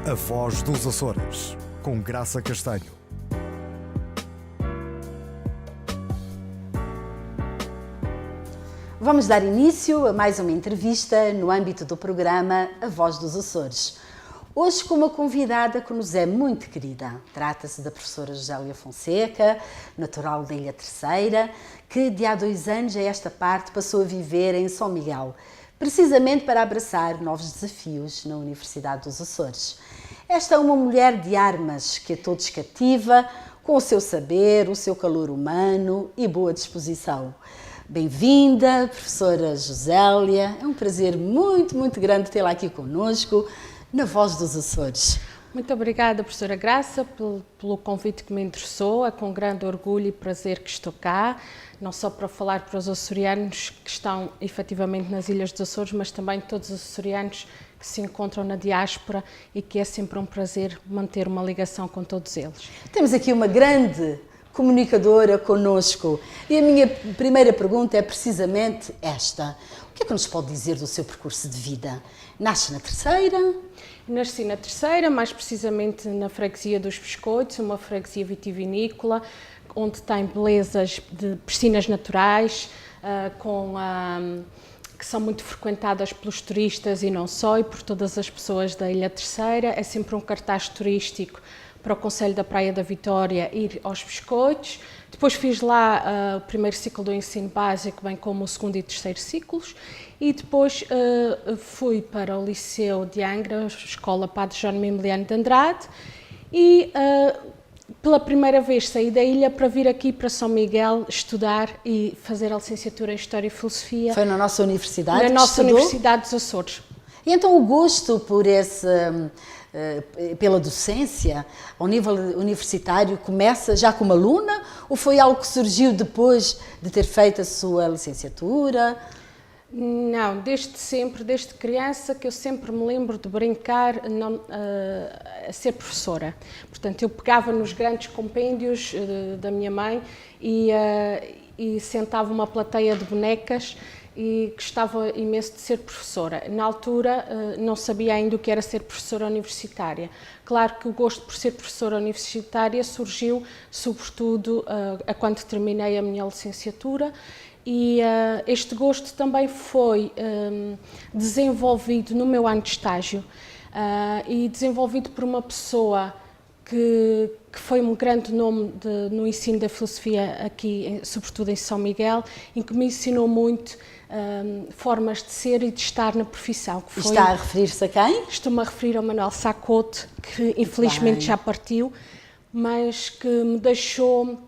A Voz dos Açores, com Graça Castanho. Vamos dar início a mais uma entrevista no âmbito do programa A Voz dos Açores. Hoje com uma convidada que nos é muito querida. Trata-se da professora Josélia Fonseca, natural da Ilha Terceira, que de há 2 anos a esta parte passou a viver em São Miguel, precisamente para abraçar novos desafios na Universidade dos Açores. Esta é uma mulher de armas que a todos cativa, com o seu saber, o seu calor humano e boa disposição. Bem-vinda, professora Josélia. É um prazer muito grande tê-la aqui conosco na Voz dos Açores. Muito obrigada, professora Graça, pelo convite que me interessou. É com grande orgulho e prazer que estou cá, não só para falar para os açorianos que estão efetivamente nas Ilhas dos Açores, mas também todos os açorianos que se encontram na diáspora e que é sempre um prazer manter uma ligação com todos eles. Temos aqui uma grande comunicadora connosco e a minha primeira pergunta é precisamente esta. O que é que nos pode dizer do seu percurso de vida? Nasce na Terceira? Nasci na Terceira, mais precisamente na freguesia dos Biscoitos, uma freguesia vitivinícola, onde tem belezas de piscinas naturais, que são muito frequentadas pelos turistas e não só, e por todas as pessoas da Ilha Terceira. É sempre um cartaz turístico para o Concelho da Praia da Vitória ir aos Biscoitos. Depois fiz lá o primeiro ciclo do ensino básico, bem como o segundo e terceiro ciclos, e depois fui para o Liceu de Angra, a Escola Padre Jerónimo Emiliano de Andrade, e pela primeira vez saí da ilha para vir aqui para São Miguel estudar e fazer a licenciatura em História e Filosofia. Foi na nossa universidade? Na nossa Universidade dos Açores. E então o gosto por pela docência, ao nível universitário, começa já como aluna ou foi algo que surgiu depois de ter feito a sua licenciatura? Não, desde sempre, desde criança, que eu sempre me lembro de brincar a ser professora. Portanto, eu pegava nos grandes compêndios da minha mãe e sentava uma plateia de bonecas e gostava imenso de ser professora. Na altura, não sabia ainda o que era ser professora universitária. Claro que o gosto por ser professora universitária surgiu, sobretudo, quando terminei a minha licenciatura, e este gosto também foi desenvolvido no meu ano de estágio e desenvolvido por uma pessoa que foi um grande nome no ensino da filosofia aqui, sobretudo em São Miguel, em que me ensinou muito formas de ser e de estar na profissão. Que foi, está a referir-se a quem? Estou-me a referir ao Manuel Sacote, que infelizmente já partiu, mas que me deixou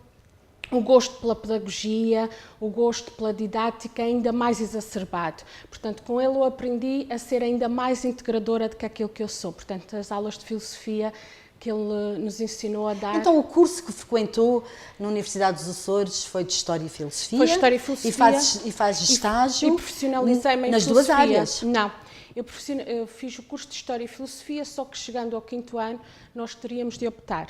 o gosto pela pedagogia, o gosto pela didática ainda mais exacerbado. Portanto, com ele eu aprendi a ser ainda mais integradora do que aquilo que eu sou. Portanto, as aulas de filosofia que ele nos ensinou a dar. Então, o curso que frequentou na Universidade dos Açores foi de História e Filosofia? Foi História e Filosofia. E faz estágio? E profissionalizei-me em nas filosofia. Duas áreas? Não. Eu fiz o curso de História e Filosofia, só que chegando ao 5º ano nós teríamos de optar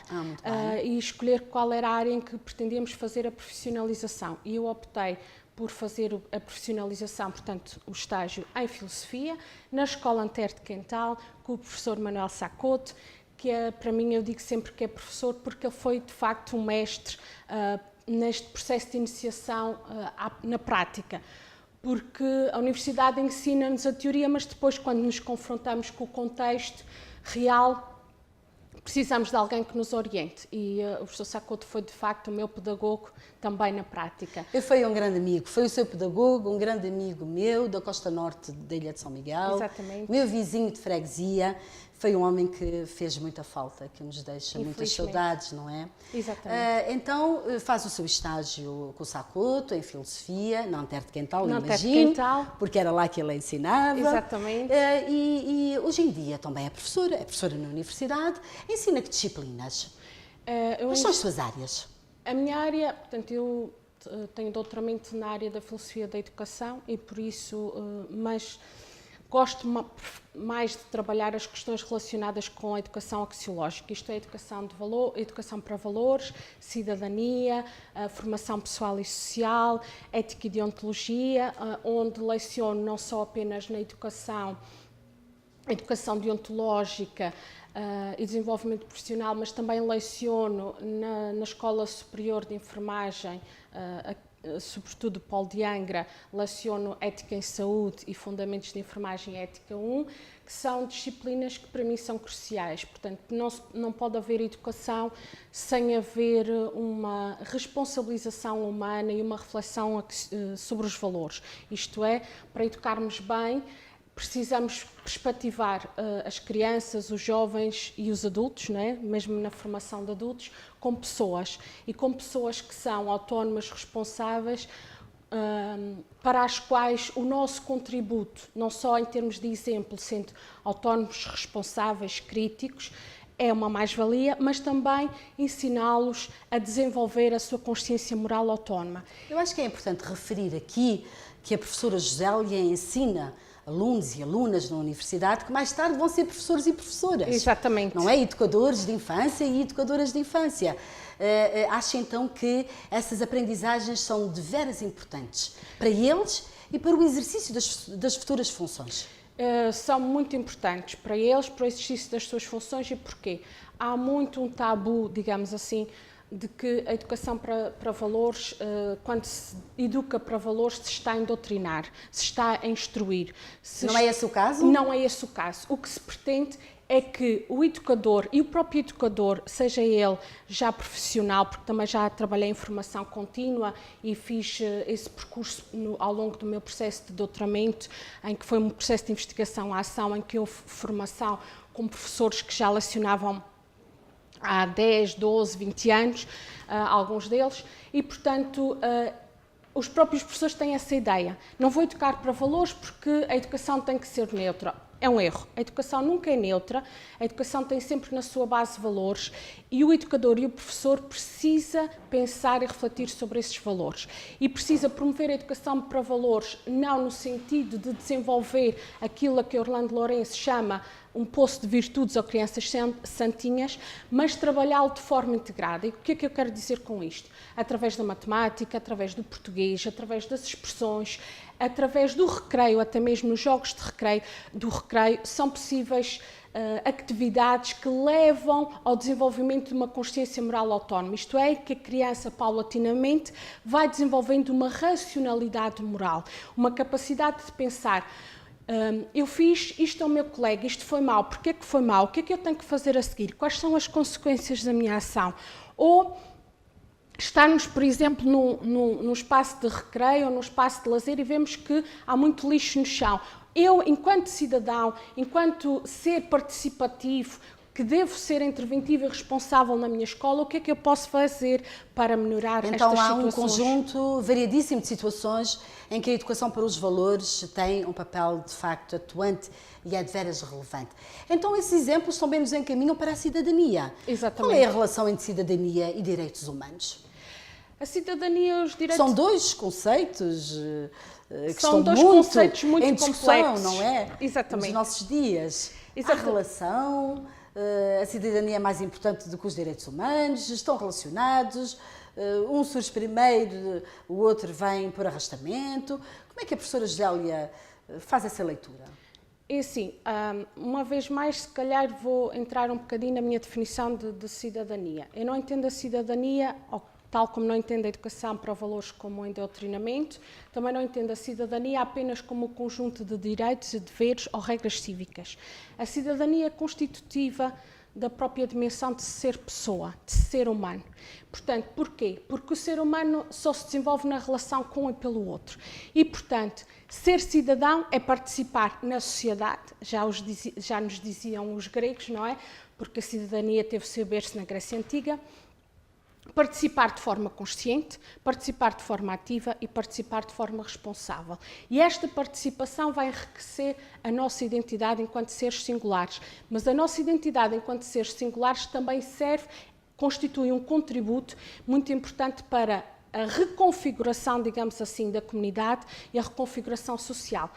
e escolher qual era a área em que pretendíamos fazer a profissionalização. E eu optei por fazer a profissionalização, portanto, o estágio em Filosofia, na Escola Antero de Quental, com o professor Manuel Sacote, que é, para mim, eu digo sempre que é professor, porque ele foi, de facto, um mestre neste processo de iniciação na prática. Porque a universidade ensina-nos a teoria, mas depois, quando nos confrontamos com o contexto real, precisamos de alguém que nos oriente. E o professor Sacote foi, de facto, o meu pedagogo também na prática. Eu fui um grande amigo, foi o seu pedagogo, um grande amigo meu, da costa norte da Ilha de São Miguel. Exatamente. Meu vizinho de freguesia. Foi um homem que fez muita falta, que nos deixa muitas saudades, não é? Exatamente. Então, faz o seu estágio com o Sacoto, em Filosofia, na Antero de Quental, imagino, porque era lá que ele ensinava. Exatamente. E hoje em dia também é professora na universidade. Ensina que disciplinas? Quais são as suas áreas? A minha área, portanto, eu tenho doutoramento na área da Filosofia da Educação e por isso, gosto mais de trabalhar as questões relacionadas com a educação axiológica, isto é, educação de valor, educação para valores, cidadania, formação pessoal e social, ética e deontologia, onde leciono não só apenas na educação educação deontológica e desenvolvimento profissional, mas também leciono na Escola Superior de Enfermagem, sobretudo Paulo de Angra, leciono Ética em Saúde e Fundamentos de Enfermagem Ética 1, que são disciplinas que para mim são cruciais. Portanto, não pode haver educação sem haver uma responsabilização humana e uma reflexão sobre os valores. Isto é, para educarmos bem, precisamos perspectivar as crianças, os jovens e os adultos, não é? Mesmo na formação de adultos, com pessoas. E com pessoas que são autónomas, responsáveis, para as quais o nosso contributo, não só em termos de exemplo, sendo autónomos, responsáveis, críticos, é uma mais-valia, mas também ensiná-los a desenvolver a sua consciência moral autónoma. Eu acho que é importante referir aqui que a professora Josélia ensina alunos e alunas na universidade que mais tarde vão ser professores e professoras. Exatamente. Não é? Educadores de infância e educadoras de infância. Acho então que essas aprendizagens são deveras importantes para eles e para o exercício das futuras funções. São muito importantes para eles, para o exercício das suas funções. E porquê? Há muito um tabu, digamos assim, de que a educação para valores, quando se educa para valores, se está a indoutrinar, se está a instruir. Não é esse o caso? Não é esse o caso. O que se pretende é que o educador e o próprio educador, seja ele já profissional, porque também já trabalhei em formação contínua e fiz esse percurso ao longo do meu processo de doutoramento, em que foi um processo de investigação à ação, em que houve formação com professores que já lecionavam há 10, 12, 20 anos, alguns deles, e, portanto, os próprios professores têm essa ideia. Não vou educar para valores porque a educação tem que ser neutra. É um erro. A educação nunca é neutra, a educação tem sempre na sua base valores e o educador e o professor precisa pensar e refletir sobre esses valores. E precisa promover a educação para valores, não no sentido de desenvolver aquilo a que Orlando Lourenço chama um poço de virtudes ou crianças santinhas, mas trabalhá-lo de forma integrada. E o que é que eu quero dizer com isto? Através da matemática, através do português, através das expressões, através do recreio, até mesmo nos jogos de recreio, são possíveis atividades que levam ao desenvolvimento de uma consciência moral autónoma. Isto é, que a criança, paulatinamente, vai desenvolvendo uma racionalidade moral, uma capacidade de pensar. Eu fiz isto ao meu colega, isto foi mau, porquê que foi mau? O que é que eu tenho que fazer a seguir? Quais são as consequências da minha ação? Ou estarmos, por exemplo, num espaço de recreio ou num espaço de lazer e vemos que há muito lixo no chão. Eu, enquanto cidadão, enquanto ser participativo, que devo ser interventivo e responsável na minha escola, o que é que eu posso fazer para melhorar estas situações? Então há um conjunto variadíssimo de situações em que a educação para os valores tem um papel de facto atuante e é de veras relevante. Então esses exemplos também nos encaminham para a cidadania. Exatamente. Qual é a relação entre cidadania e direitos humanos? A cidadania e os direitos... São dois conceitos que São estão dois conceitos muito em discussão, complexos. não é? Exatamente. Nos nossos dias. Exatamente. A relação, a cidadania é mais importante do que os direitos humanos, estão relacionados, um surge primeiro, o outro vem por arrastamento. Como é que a professora Josélia faz essa leitura? É assim, uma vez mais, se calhar vou entrar um bocadinho na minha definição de cidadania. Eu não entendo a cidadania, tal como não entendo a educação para valores como o endoutrinamento, também não entendo a cidadania apenas como um conjunto de direitos e deveres ou regras cívicas. A cidadania é constitutiva da própria dimensão de ser pessoa, de ser humano. Portanto, porquê? Porque o ser humano só se desenvolve na relação com e pelo outro. E, portanto, ser cidadão é participar na sociedade, já nos diziam os gregos, não é? Porque a cidadania teve o seu berço na Grécia Antiga. Participar de forma consciente, participar de forma ativa e participar de forma responsável. E esta participação vai enriquecer a nossa identidade enquanto seres singulares. Mas a nossa identidade enquanto seres singulares também constitui um contributo muito importante para a reconfiguração, digamos assim, da comunidade e a reconfiguração social.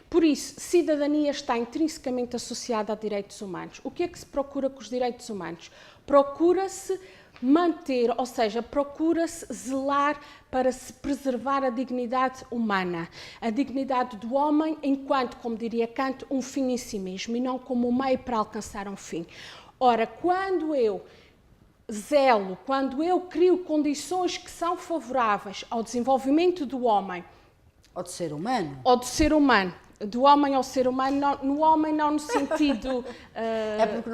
Por isso, cidadania está intrinsecamente associada a direitos humanos. O que é que se procura com os direitos humanos? Procura-se manter, ou seja, procura-se zelar para se preservar a dignidade humana, a dignidade do homem enquanto, como diria Kant, um fim em si mesmo e não como um meio para alcançar um fim. Ora, quando eu zelo, quando eu crio condições que são favoráveis ao desenvolvimento do homem, ou do ser humano, do homem ao ser humano, no homem não no sentido... É porque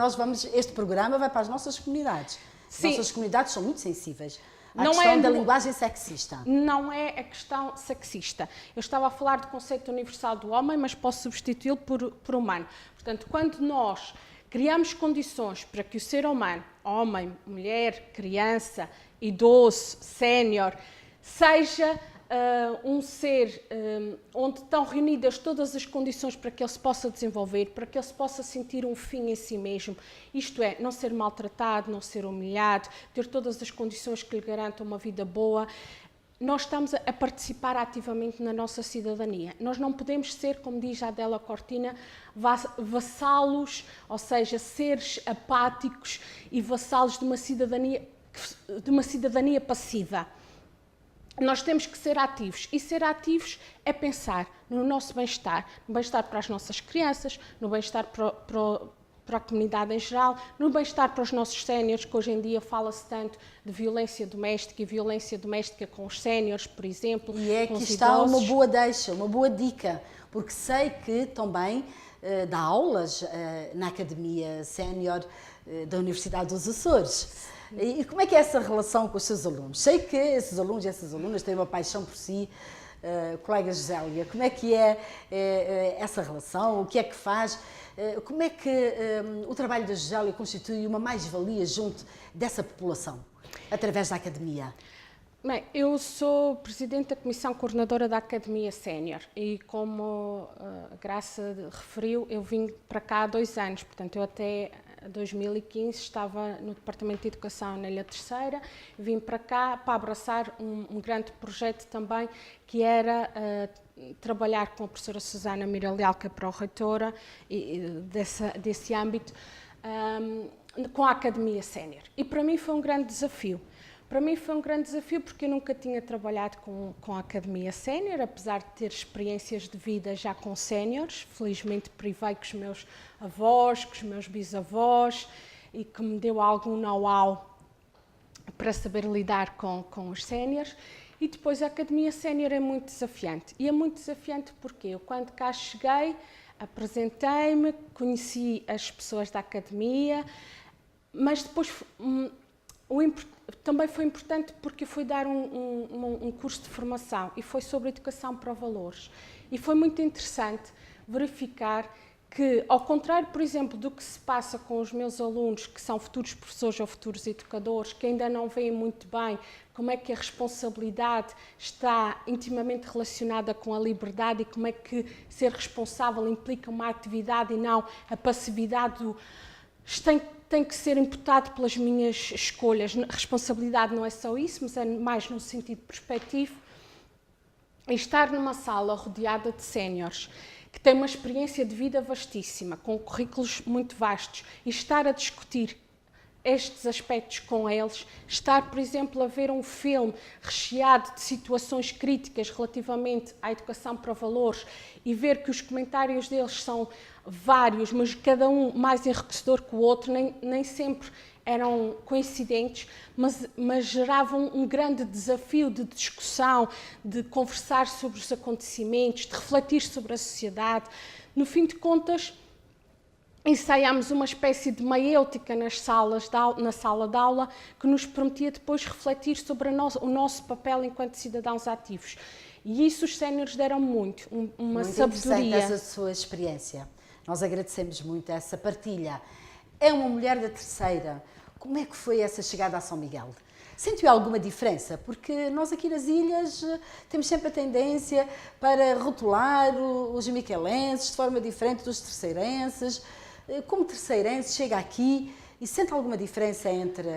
este programa vai para as nossas comunidades. Sim. As nossas comunidades são muito sensíveis à Não questão é da do- linguagem sexista. Não é a questão sexista. Eu estava a falar do conceito universal do homem, mas posso substituí-lo por humano. Portanto, quando nós criamos condições para que o ser humano, homem, mulher, criança, idoso, sénior, seja um ser onde estão reunidas todas as condições para que ele se possa desenvolver, para que ele se possa sentir um fim em si mesmo, isto é, não ser maltratado, não ser humilhado, ter todas as condições que lhe garantam uma vida boa, nós estamos a participar ativamente na nossa cidadania. Nós não podemos ser, como diz a Adela Cortina, vassalos, ou seja, seres apáticos e vassalos de uma cidadania passiva. Nós temos que ser ativos, e ser ativos é pensar no nosso bem-estar, no bem-estar para as nossas crianças, no bem-estar para a comunidade em geral, no bem-estar para os nossos séniores, que hoje em dia fala-se tanto de violência doméstica e violência doméstica com os séniores, por exemplo. E é com que os está uma idosos. boa deixa, uma boa dica, porque sei que também dá aulas na Academia Sénior da Universidade dos Açores. E como é que é essa relação com os seus alunos? Sei que esses alunos e essas alunas têm uma paixão por si. Colega Gisélia, como é que é essa relação? O que é que faz? Como é que o trabalho da Gisélia constitui uma mais-valia junto dessa população, através da Academia? Bem, eu sou Presidente da Comissão Coordenadora da Academia Sénior e, como a Graça referiu, eu vim para cá há 2 anos, portanto eu até 2015 estava no Departamento de Educação na Ilha Terceira, vim para cá para abraçar um grande projeto também, que era trabalhar com a professora Susana Mira Leal, que é pró-reitora desse âmbito, com a Academia Sénior. E para mim foi um grande desafio. Para mim foi um grande desafio porque eu nunca tinha trabalhado com a Academia Sénior, apesar de ter experiências de vida já com séniores. Felizmente privei com os meus avós, com os meus bisavós, e que me deu algum know-how para saber lidar com os séniores. E depois a Academia Sénior é muito desafiante. E é muito desafiante porque eu, quando cá cheguei, apresentei-me, conheci as pessoas da Academia, mas depois também foi importante porque eu fui dar um curso de formação e foi sobre educação para valores. E foi muito interessante verificar que, ao contrário, por exemplo, do que se passa com os meus alunos, que são futuros professores ou futuros educadores, que ainda não veem muito bem como é que a responsabilidade está intimamente relacionada com a liberdade e como é que ser responsável implica uma atividade e não a passividade do tem que ser imputado pelas minhas escolhas. A responsabilidade não é só isso, mas é mais no sentido perspectivo. E estar numa sala rodeada de séniores que têm uma experiência de vida vastíssima, com currículos muito vastos, e estar a discutir estes aspectos com eles, estar, por exemplo, a ver um filme recheado de situações críticas relativamente à educação para valores e ver que os comentários deles são vários, mas cada um mais enriquecedor que o outro, nem sempre eram coincidentes, mas geravam um grande desafio de discussão, de conversar sobre os acontecimentos, de refletir sobre a sociedade. No fim de contas, ensaiámos uma espécie de maiêutica na sala de aula que nos permitia depois refletir sobre o nosso papel enquanto cidadãos ativos. E isso os séniores deram muito, uma sabedoria. Muito interessante essa sua experiência. Nós agradecemos muito essa partilha. É uma mulher da terceira. Como é que foi essa chegada a São Miguel? Sentiu alguma diferença? Porque nós aqui nas ilhas temos sempre a tendência para rotular os miquelenses de forma diferente dos terceirenses. Como terceirense, chega aqui e sente alguma diferença entre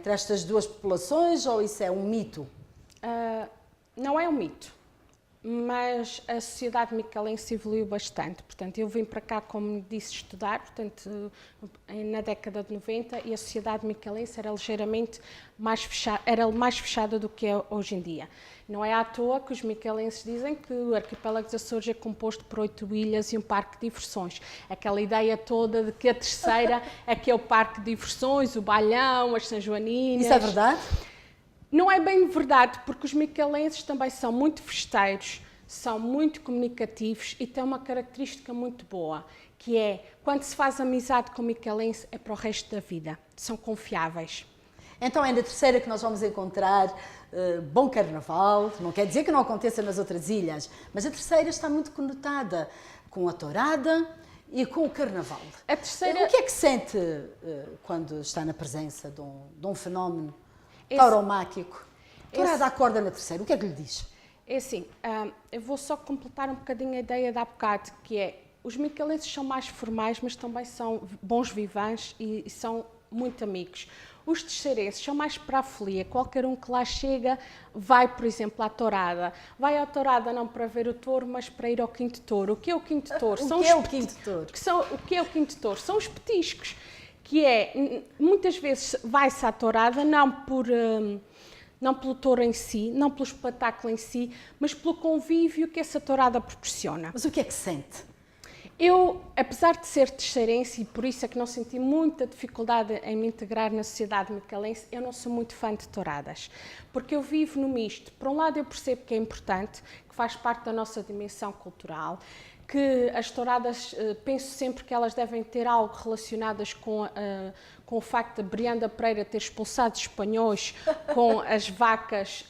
estas duas populações ou isso é um mito? Não é um mito, mas a sociedade micalense evoluiu bastante. Portanto, eu vim para cá, como disse, estudar, portanto, na década de 90, e a sociedade micalense era ligeiramente mais fechada do que é hoje em dia. Não é à toa que os micalenses dizem que o arquipélago dos Açores é composto por 8 ilhas e um parque de diversões. Aquela ideia toda de que a terceira é que é o parque de diversões, o Balhão, as Sanjoaninas. Isso é verdade? Não é bem verdade, porque os micalenses também são muito festeiros, são muito comunicativos e têm uma característica muito boa, que é, quando se faz amizade com o micalense, é para o resto da vida. São confiáveis. Então é na terceira que nós vamos encontrar bom carnaval. Não quer dizer que não aconteça nas outras ilhas, mas a terceira está muito conotada com a tourada e com o carnaval. A terceira... O que é que sente quando está na presença de um fenómeno tauromáquico? Tourada à corda na terceira, o que é que lhe diz? É assim, eu vou só completar um bocadinho a ideia de há bocado, que é, os micalenses são mais formais, mas também são bons vivants e são muito amigos. Os terceirenses são mais para a folia. Qualquer um que lá chega vai, por exemplo, à tourada. Vai à tourada não para ver o touro, mas para ir ao quinto touro. O que é o quinto touro? O que é o quinto touro? O que é o quinto touro? São os petiscos, que é, muitas vezes vai-se à tourada, não pelo touro em si, não pelo espetáculo em si, mas pelo convívio que essa tourada proporciona. Mas o que é que sente? Eu, apesar de ser terceirense, e por isso é que não senti muita dificuldade em me integrar na sociedade micalense, eu não sou muito fã de touradas, porque eu vivo no misto. Por um lado eu percebo que é importante, que faz parte da nossa dimensão cultural, que as touradas, penso sempre que elas devem ter algo relacionadas com o facto de Brianda Pereira ter expulsado os espanhóis com as vacas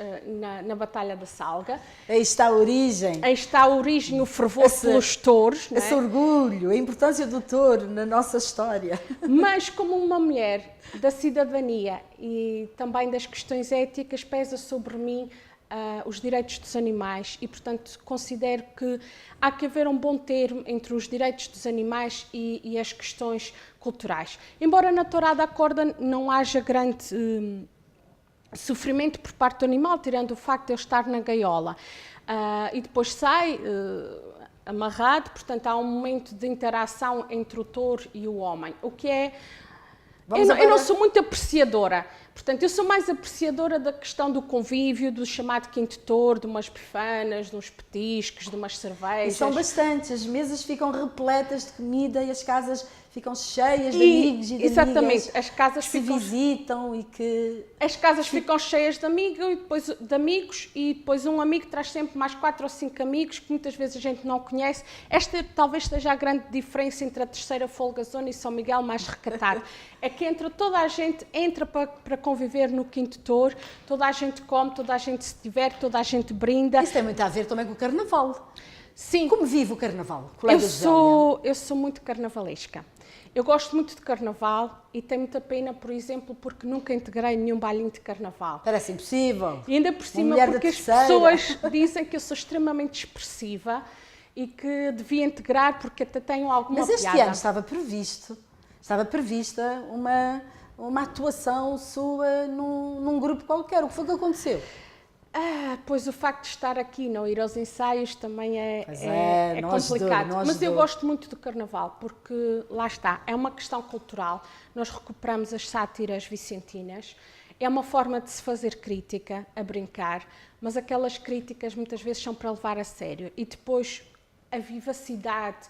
na Batalha da Salga. Aí está a origem. Aí está a origem, o fervor pelos touros. Esse orgulho, a importância do touro na nossa história. Mas como uma mulher da cidadania e também das questões éticas, pesa sobre mim os direitos dos animais e, portanto, considero que há que haver um bom termo entre os direitos dos animais e as questões culturais. Embora na tourada à corda não haja grande sofrimento por parte do animal, tirando o facto de ele estar na gaiola, e depois sai amarrado, portanto, há um momento de interação entre o touro e o homem, o que é... Eu não sou muito apreciadora, portanto, eu sou mais apreciadora da questão do convívio, do chamado quinto touro, de umas bifanas, de uns petiscos, de umas cervejas. E são bastantes, as mesas ficam repletas de comida e as casas ficam cheias de amigos e de exatamente, amigas as casas que se visitam e que... As casas ficam cheias de amigos e depois um amigo traz sempre mais 4 ou 5 amigos que muitas vezes a gente não conhece. Esta talvez seja a grande diferença entre a terceira folgazona e São Miguel mais recatado. É que toda a gente entra para conviver no quinto touro, toda a gente come, toda a gente se diverte, toda a gente brinda. Isso tem muito a ver também com o carnaval. Sim. Como vive o carnaval, colega Eu sou muito carnavalesca. Eu gosto muito de carnaval e tenho muita pena, por exemplo, porque nunca integrei nenhum bailinho de carnaval. Parece impossível. E ainda por cima porque as pessoas dizem que eu sou extremamente expressiva e que devia integrar porque até tenho alguma piada. Mas este ano estava prevista uma atuação sua num grupo qualquer. O que foi que aconteceu? Pois o facto de estar aqui, não ir aos ensaios, também é complicado. Mas eu gosto muito do carnaval, porque lá está, é uma questão cultural. Nós recuperamos as sátiras vicentinas, é uma forma de se fazer crítica, a brincar, mas aquelas críticas muitas vezes são para levar a sério. E depois a vivacidade,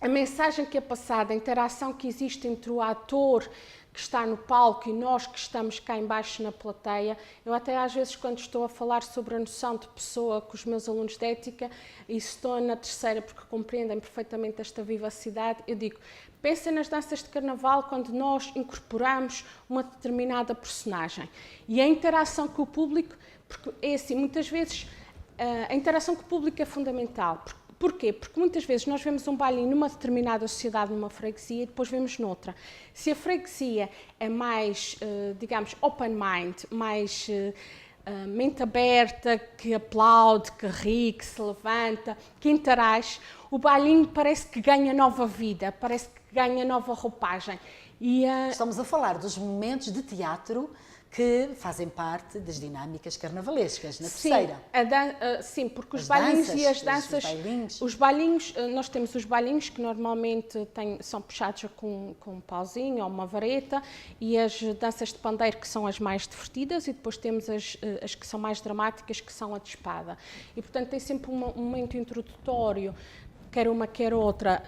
a mensagem que é passada, a interação que existe entre o ator que está no palco e nós que estamos cá embaixo na plateia. Eu até às vezes quando estou a falar sobre a noção de pessoa com os meus alunos de ética e estou na terceira porque compreendem perfeitamente esta vivacidade, eu digo, pensem nas danças de carnaval quando nós incorporamos uma determinada personagem. E a interação com o público, porque é assim, muitas vezes a interação com o público é fundamental. Porquê? Porque muitas vezes nós vemos um baile numa determinada sociedade, numa freguesia, e depois vemos noutra. Se a freguesia é mais, digamos, open mind, mais mente aberta, que aplaude, que ri, que se levanta, que interage, o bailinho parece que ganha nova vida, parece que ganha nova roupagem. Estamos a falar dos momentos de teatro que fazem parte das dinâmicas carnavalescas, na Sim, terceira. sim, porque os As bailinhos danças, e as os danças, bailinhos. os bailinhos, nós temos os bailinhos que normalmente são puxados com um pauzinho ou uma vareta, e as danças de pandeiro, que são as mais divertidas, e depois temos as que são mais dramáticas, que são a de espada. E portanto tem sempre um momento introdutório, quer uma, quer outra,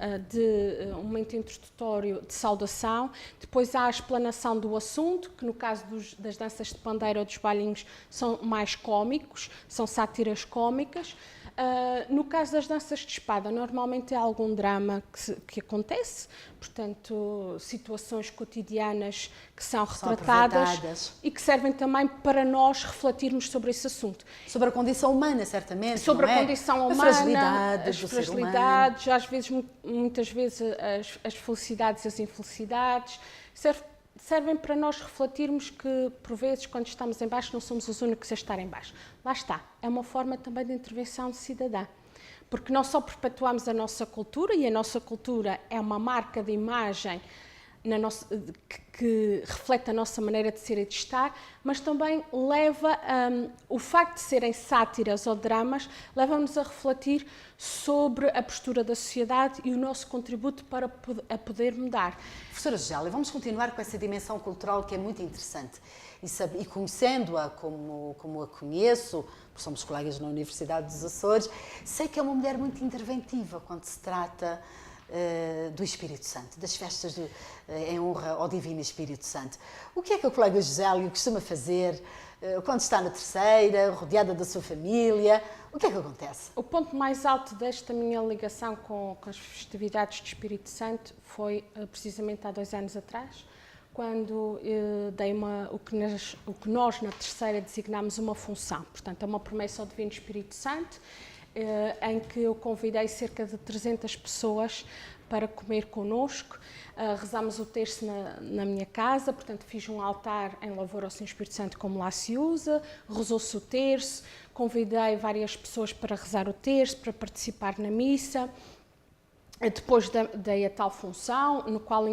um momento introdutório de saudação. Depois há a explanação do assunto, que no caso das danças de pandeiro ou dos bailinhos são mais cómicos, são sátiras cómicas. No caso das danças de espada, normalmente é algum drama que acontece, portanto, situações cotidianas que são retratadas e que servem também para nós refletirmos sobre esse assunto. Sobre a condição humana, certamente. Sobre não a é? condição humana, as fragilidades, às vezes, muitas vezes, as felicidades e as infelicidades. Servem para nós refletirmos que, por vezes, quando estamos em baixo, não somos os únicos a estar em baixo. Lá está, é uma forma também de intervenção cidadã, porque não só perpetuamos a nossa cultura, e a nossa cultura é uma marca de imagem que reflete a nossa maneira de ser e de estar, mas também leva, o facto de serem sátiras ou dramas, leva-nos a refletir sobre a postura da sociedade e o nosso contributo para a poder mudar. Professora Gélia, vamos continuar com essa dimensão cultural que é muito interessante. E conhecendo-a como a conheço, porque somos colegas na Universidade dos Açores, sei que é uma mulher muito interventiva quando se trata do Espírito Santo, das festas em honra ao Divino Espírito Santo. O que é que o colega Josélio costuma fazer quando está na terceira, rodeada da sua família? O que é que acontece? O ponto mais alto desta minha ligação com as festividades do Espírito Santo foi precisamente há 2 anos atrás, quando dei o que nós na terceira designámos uma função. Portanto, é uma promessa ao Divino Espírito Santo, em que eu convidei cerca de 300 pessoas para comer connosco. Rezámos o terço na minha casa, portanto fiz um altar em louvor ao Senhor Espírito Santo, como lá se usa, rezou-se o terço, convidei várias pessoas para rezar o terço, para participar na missa. Depois dei a tal função, no qual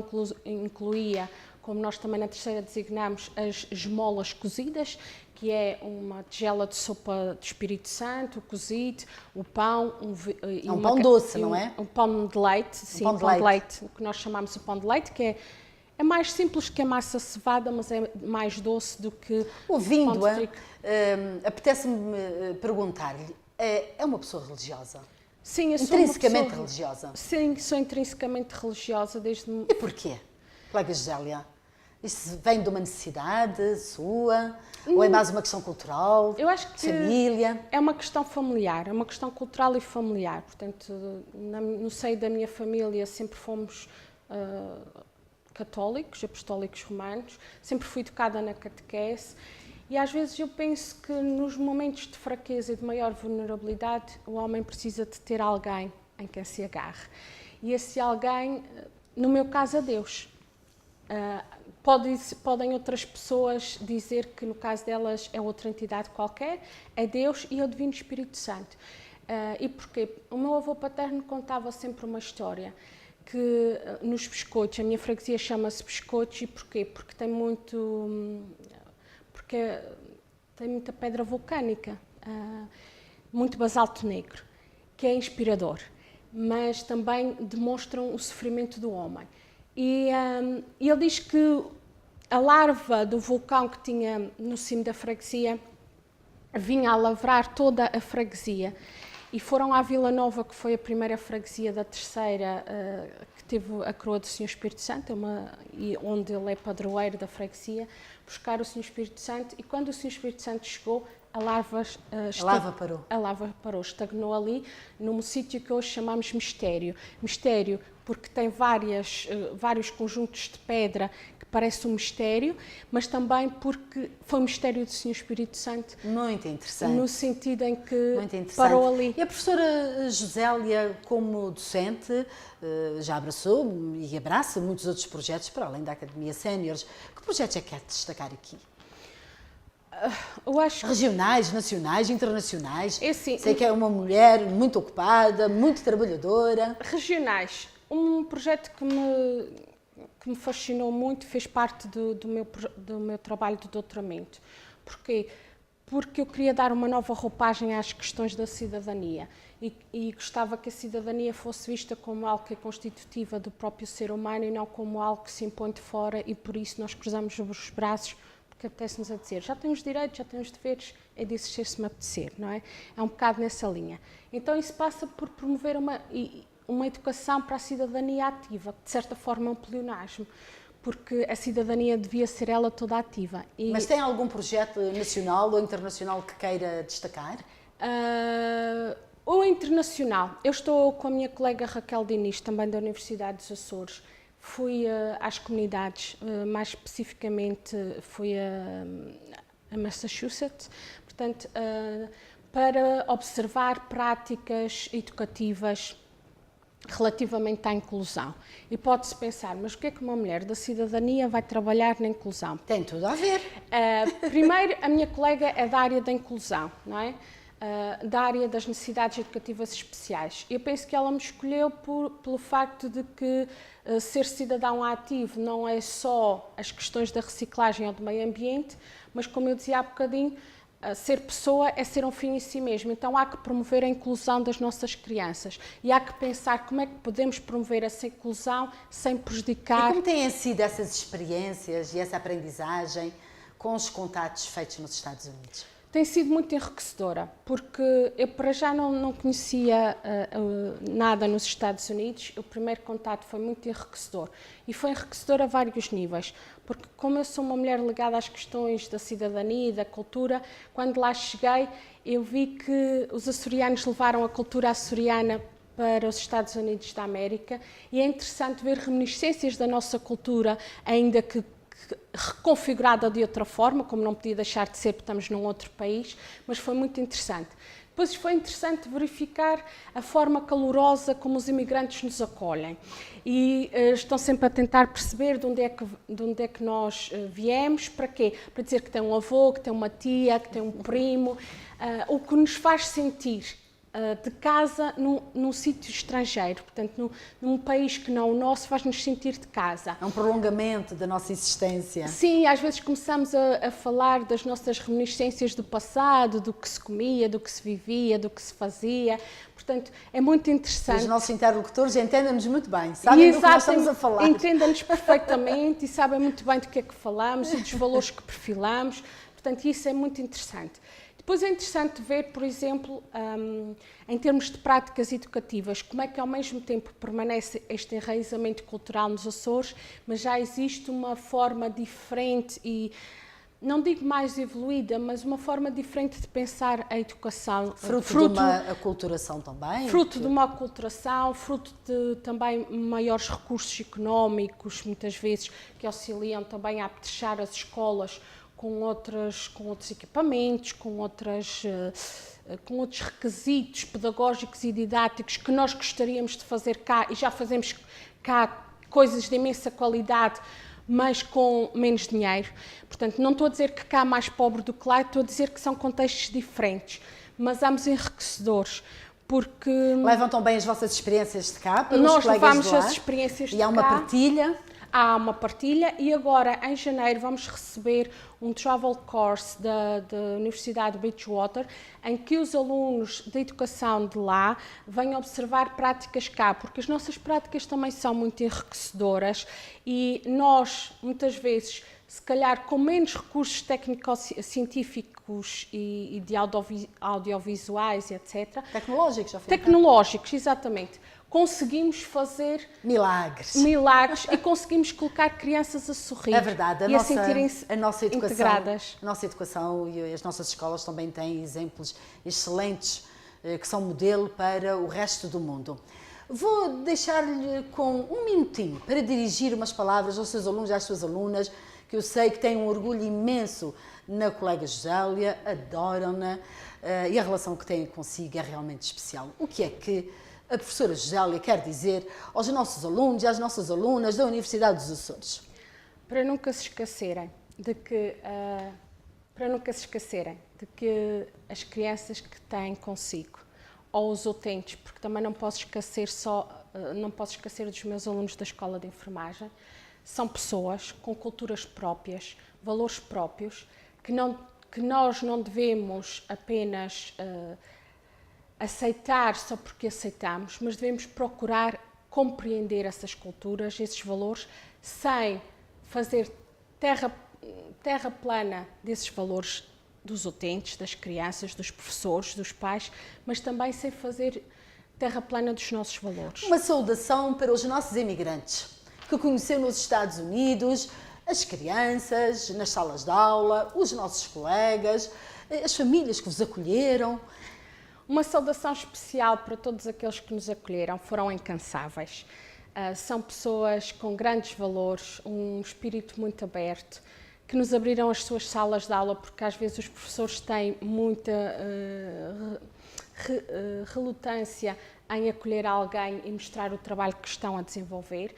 incluía, como nós também na terceira designamos, as esmolas cozidas, que é uma tigela de sopa do Espírito Santo, o cozido, o pão... um pão doce, não é? Um pão de leite, sim, um pão de leite, o que nós chamamos de pão de leite, que é mais simples que a massa cevada, mas é mais doce do que ouvindo-a, apetece-me perguntar-lhe, é uma pessoa religiosa? Sim, eu sou intrinsecamente religiosa? Sim, sou intrinsecamente religiosa desde... E porquê, colega Gélia? Isso vem de uma necessidade sua? Ou é mais uma questão cultural? Eu acho que família? É uma questão familiar, é uma questão cultural e familiar. Portanto, no seio da minha família sempre fomos católicos, apostólicos romanos, sempre fui educada na catequese, e às vezes eu penso que nos momentos de fraqueza e de maior vulnerabilidade o homem precisa de ter alguém em quem se agarre. E esse alguém, no meu caso, é Deus. Podem outras pessoas dizer que no caso delas é outra entidade qualquer, é Deus e é o Divino Espírito Santo. E porquê? O meu avô paterno contava sempre uma história, que nos biscoitos, a minha freguesia chama-se biscoitos, e porquê? Porque tem muita pedra vulcânica, muito basalto negro, que é inspirador, mas também demonstram o sofrimento do homem. E ele diz que a larva do vulcão que tinha no cimo da freguesia vinha a lavrar toda a freguesia. E foram à Vila Nova, que foi a primeira freguesia da terceira, que teve a coroa do Senhor Espírito Santo, onde ele é padroeiro da freguesia, buscar o Senhor Espírito Santo. E quando o Senhor Espírito Santo chegou, a lava parou. A lava parou, estagnou ali, num sítio que hoje chamamos mistério. Mistério porque tem vários conjuntos de pedra que parece um mistério, mas também porque foi um mistério do Senhor Espírito Santo. Muito interessante. No sentido em que parou ali. E a professora Josélia, como docente, já abraçou e abraça muitos outros projetos para além da Academia Séniores. Que projetos é que quer destacar aqui? Eu acho... Regionais, nacionais, internacionais? Assim, sei que é uma mulher muito ocupada, muito trabalhadora. Regionais. Um projeto que que me fascinou muito, fez parte do meu trabalho de doutoramento. Porquê? Porque eu queria dar uma nova roupagem às questões da cidadania e gostava que a cidadania fosse vista como algo que é constitutiva do próprio ser humano e não como algo que se impõe de fora, e por isso nós cruzamos os braços, porque apetece-nos a dizer, já tem os direitos, já tem os deveres, é de existir se me apetecer, não é? É um bocado nessa linha. Então isso passa por promover uma educação para a cidadania ativa, que de certa forma é um pleonasmo, porque a cidadania devia ser ela toda ativa. Mas tem algum projeto nacional ou internacional que queira destacar? Ou internacional. Eu estou com a minha colega Raquel Diniz, também da Universidade dos Açores. Fui às comunidades, mais especificamente fui a Massachusetts, portanto, para observar práticas educativas relativamente à inclusão. E pode-se pensar, mas o que é que uma mulher da cidadania vai trabalhar na inclusão? Tem tudo a ver. Primeiro, a minha colega é da área da inclusão, não é? Da área das necessidades educativas especiais. Eu penso que ela me escolheu pelo facto de que ser cidadão ativo não é só as questões da reciclagem ou do meio ambiente, mas, como eu dizia há bocadinho, ser pessoa é ser um fim em si mesmo. Então há que promover a inclusão das nossas crianças e há que pensar como é que podemos promover essa inclusão sem prejudicar. E como têm sido essas experiências e essa aprendizagem com os contatos feitos nos Estados Unidos? Tem sido muito enriquecedora, porque eu para já não conhecia nada nos Estados Unidos. O primeiro contato foi muito enriquecedor e foi enriquecedor a vários níveis, porque como eu sou uma mulher ligada às questões da cidadania e da cultura, quando lá cheguei eu vi que os açorianos levaram a cultura açoriana para os Estados Unidos da América e é interessante ver reminiscências da nossa cultura, ainda que reconfigurada de outra forma, como não podia deixar de ser porque estamos num outro país, mas foi muito interessante. Depois foi interessante verificar a forma calorosa como os imigrantes nos acolhem e estão sempre a tentar perceber de onde é que nós viemos, para quê? Para dizer que tem um avô, que tem uma tia, que tem um primo, o que nos faz sentir de casa num sítio estrangeiro, portanto num país que não é o nosso, faz-nos sentir de casa. É um prolongamento da nossa existência. Sim, às vezes começamos a falar das nossas reminiscências do passado, do que se comia, do que se vivia, do que se fazia, portanto é muito interessante. Os nossos interlocutores entendem-nos muito bem, sabem do que nós estamos a falar. Entendem-nos perfeitamente e sabem muito bem do que é que falamos e dos valores que perfilamos, portanto isso é muito interessante. Depois é interessante ver, por exemplo, em termos de práticas educativas, como é que ao mesmo tempo permanece este enraizamento cultural nos Açores, mas já existe uma forma diferente e, não digo mais evoluída, mas uma forma diferente de pensar a educação. Fruto de uma aculturação também? Fruto de uma aculturação, fruto de também maiores recursos económicos, muitas vezes, que auxiliam também a apetrechar as escolas com outros equipamentos, com outros requisitos pedagógicos e didáticos que nós gostaríamos de fazer cá, e já fazemos cá coisas de imensa qualidade, mas com menos dinheiro. Portanto, não estou a dizer que cá é mais pobre do que lá, estou a dizer que são contextos diferentes, mas ambos enriquecedores. Porque levam também as vossas experiências de cá para os colegas de lá? Nós levamos as experiências de cá. E há uma partilha? Há uma partilha e agora, em janeiro, vamos receber um travel course da Universidade de Bridgewater, em que os alunos da educação de lá vêm observar práticas cá, porque as nossas práticas também são muito enriquecedoras e nós, muitas vezes, se calhar com menos recursos técnico-científicos e de audiovisuais, etc. Tecnológicos, já foi. Tecnológicos, exatamente. Conseguimos fazer milagres e conseguimos colocar crianças a sorrir. É verdade, a sentirem-se integradas. A nossa educação e as nossas escolas também têm exemplos excelentes que são modelo para o resto do mundo. Vou deixar-lhe com um minutinho para dirigir umas palavras aos seus alunos e às suas alunas, que eu sei que têm um orgulho imenso na colega Josélia, adoram-na e a relação que têm consigo é realmente especial. O que é que a professora Josélia quer dizer aos nossos alunos e às nossas alunas da Universidade dos Açores? Para nunca se esquecerem de que as crianças que têm consigo, ou os utentes, porque também não posso esquecer dos meus alunos da Escola de Enfermagem, são pessoas com culturas próprias, valores próprios, que nós não devemos apenas aceitar só porque aceitamos, mas devemos procurar compreender essas culturas, esses valores, sem fazer terra plana desses valores dos utentes, das crianças, dos professores, dos pais, mas também sem fazer terra plana dos nossos valores. Uma saudação para os nossos imigrantes, que conheceu nos Estados Unidos, as crianças, nas salas de aula, os nossos colegas, as famílias que vos acolheram. Uma saudação especial para todos aqueles que nos acolheram, foram incansáveis. São pessoas com grandes valores, um espírito muito aberto, que nos abriram as suas salas de aula, porque às vezes os professores têm muita relutância em acolher alguém e mostrar o trabalho que estão a desenvolver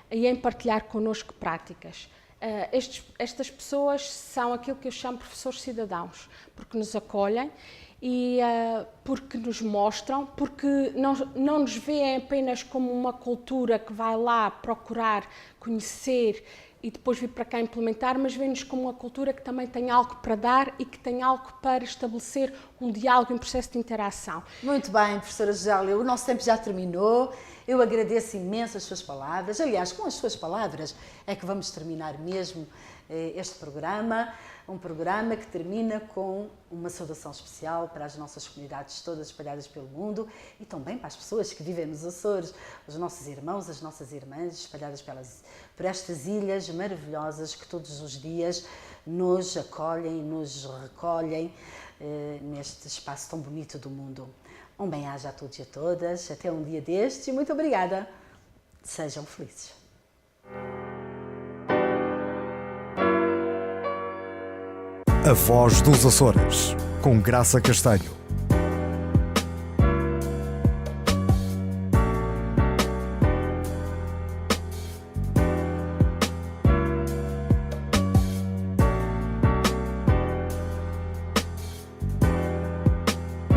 e em partilhar connosco práticas. Estas pessoas são aquilo que eu chamo de professores cidadãos, porque nos acolhem e porque nos mostram, porque não nos veem apenas como uma cultura que vai lá procurar conhecer e depois vir para cá implementar, mas vê-nos como uma cultura que também tem algo para dar e que tem algo para estabelecer um diálogo e um processo de interação. Muito bem, professora Gélia, o nosso tempo já terminou. Eu agradeço imenso as suas palavras. Aliás, com as suas palavras é que vamos terminar mesmo este programa. Um programa que termina com uma saudação especial para as nossas comunidades todas espalhadas pelo mundo e também para as pessoas que vivem nos Açores, os nossos irmãos, as nossas irmãs espalhadas por estas ilhas maravilhosas que todos os dias nos acolhem, nos recolhem neste espaço tão bonito do mundo. Um bem-aja a todos e a todas, até um dia destes e muito obrigada. Sejam felizes. A Voz dos Açores, com Graça Castanho.